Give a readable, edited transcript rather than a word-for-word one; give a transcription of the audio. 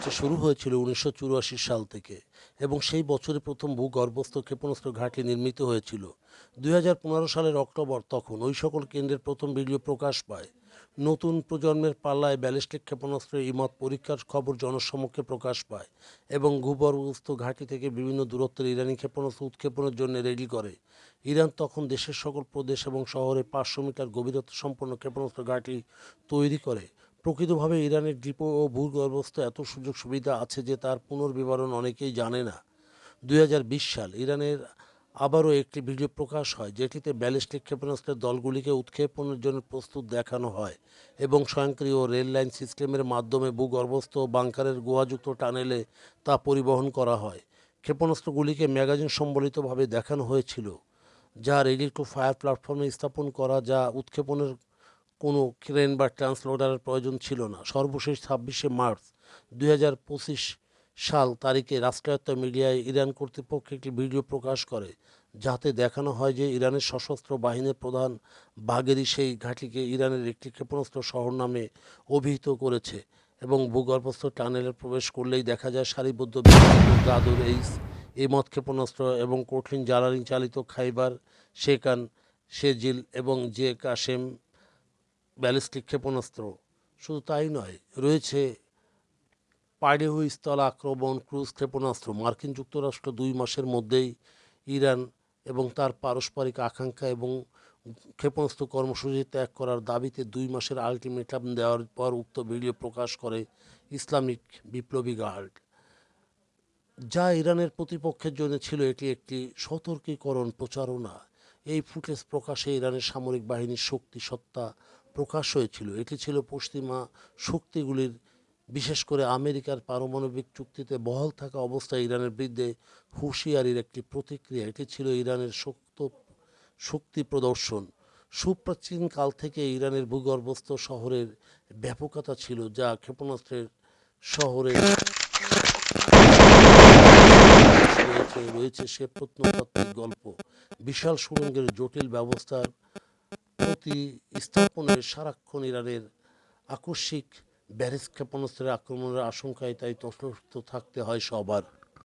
হচ্ছে শুরু হয়েছিল ১৯৮৪ সাল থেকে এবং সেই বছরে প্রথম ভূগর্ভস্থ ক্ষেপণাস্ত্র ঘাঁটি নির্মিত হয়েছিল। ২০১৫ সালের অক্টোবর তখন ওই সকল কেন্দ্রের প্রথম ভিডিও প্রকাশ পায়। নতুন প্রজন্মের পাল্লায় ব্যালিস্টিক ক্ষেপণাস্ত্রের ইমত পরীক্ষার খবর জনসমক্ষে প্রকাশ পায় এবং ভূগর্ভস্থ ঘাঁটি থেকে বিভিন্ন দূরত্বের ইরানি ক্ষেপণাস্ত্র উৎক্ষেপণের জন্য রেডি করে। ইরান তখন দেশের সকল প্রদেশ এবং শহরে ৫০০ মিটার গভীরতা সম্পন্ন ক্ষেপণাস্ত্র ঘাঁটি তৈরি করে। প্রকৃতভাবে ইরানের দ্বীপ ও ভূগর্ভস্থ এত সুযোগ সুবিধা আছে যে তার পুনর্বিবরণ অনেকেই জানে না। ২০২০ সাল ইরানের আবারও একটি ভিডিও প্রকাশ হয় যেটিতে ব্যালিস্টিক ক্ষেপণাস্ত্রের দলগুলিকে উৎক্ষেপণের জন্য প্রস্তুত দেখানো হয় এবং স্বয়ংক্রিয় রেল লাইন সিস্টেমের মাধ্যমে ভূগর্ভস্থ বাংকারের গুহাযুক্ত টানেলে তা পরিবহন করা হয়। ক্ষেপণাস্ত্রগুলিকে ম্যাগাজিন সম্বলিতভাবে দেখানো হয়েছিল, যা রেডি টু ফায়ার প্ল্যাটফর্মে স্থাপন করা, যা উৎক্ষেপণের কোনো ক্রেন বা ট্রান্সলোডারের প্রয়োজন ছিল না। সর্বশেষ ২৬শে মার্চ ২০২৫ সাল তারিখে রাষ্ট্রায়ত্ত মিডিয়ায় ইরান কর্তৃপক্ষ একটি ভিডিও প্রকাশ করে, যাতে দেখানো হয় যে ইরানের সশস্ত্র বাহিনীর প্রধান বাঘেরি সেই ঘাঁটিকে ইরানের একটি ক্ষেপণাস্ত্র শহর নামে অভিহিত করেছে এবং ভূগর্ভস্থ টানেলে প্রবেশ করলেই দেখা যায় সারিবদ্ধ দাদুর এই মত ক্ষেপণাস্ত্র এবং কঠিন জ্বালানি চালিত খাইবার শেকান শেজিল এবং জে কাশেম ব্যালিস্টিক ক্ষেপণাস্ত্র। শুধু তাই নয়, রয়েছে পাইরেহু স্থল আক্রমণ ক্রুজ ক্ষেপণাস্ত্র। মার্কিন যুক্তরাষ্ট্র ২ মাসের মধ্যেই ইরান এবং তার পারস্পরিক আকাঙ্ক্ষা এবং ক্ষেপণাস্ত্র কর্মসূচি ত্যাগ করার দাবিতে ২ মাসের আলটিমেটাম দেওয়ার পর উক্ত ভিডিও প্রকাশ করে ইসলামিক বিপ্লবী গার্ড, যা ইরানের প্রতিপক্ষের জন্য ছিল এটি একটি সতর্কীকরণ প্রচারণা। এই ফুটেজ প্রকাশে ইরানের সামরিক বাহিনীর শক্তি সত্তা প্রকাশ হয়েছিল। এটি ছিল পশ্চিমা শক্তিগুলির, বিশেষ করে আমেরিকার পারমাণবিক চুক্তিতে বহাল থাকা অবস্থায় ইরানের বিরুদ্ধে হুঁশিয়ারির একটি প্রতিক্রিয়া। এটি ছিল ইরানের শক্তি প্রদর্শন। সুপ্রাচীন কাল থেকে ইরানের ভূগর্ভস্থ শহরের ব্যাপকতা ছিল, যা ক্ষেপণাস্ত্রের শহরে রয়েছে সে প্রত্নতাত্ত্বিক গল্প, বিশাল সুড়ঙ্গের জটিল ব্যবস্থার প্রতিস্থাপনের সারাক্ষণ ইরানের আকস্মিক ব্যারিজ ক্ষেপণাস্ত্রের আক্রমণের আশঙ্কায় তাই তটস্থ থাকতে হয় সবার।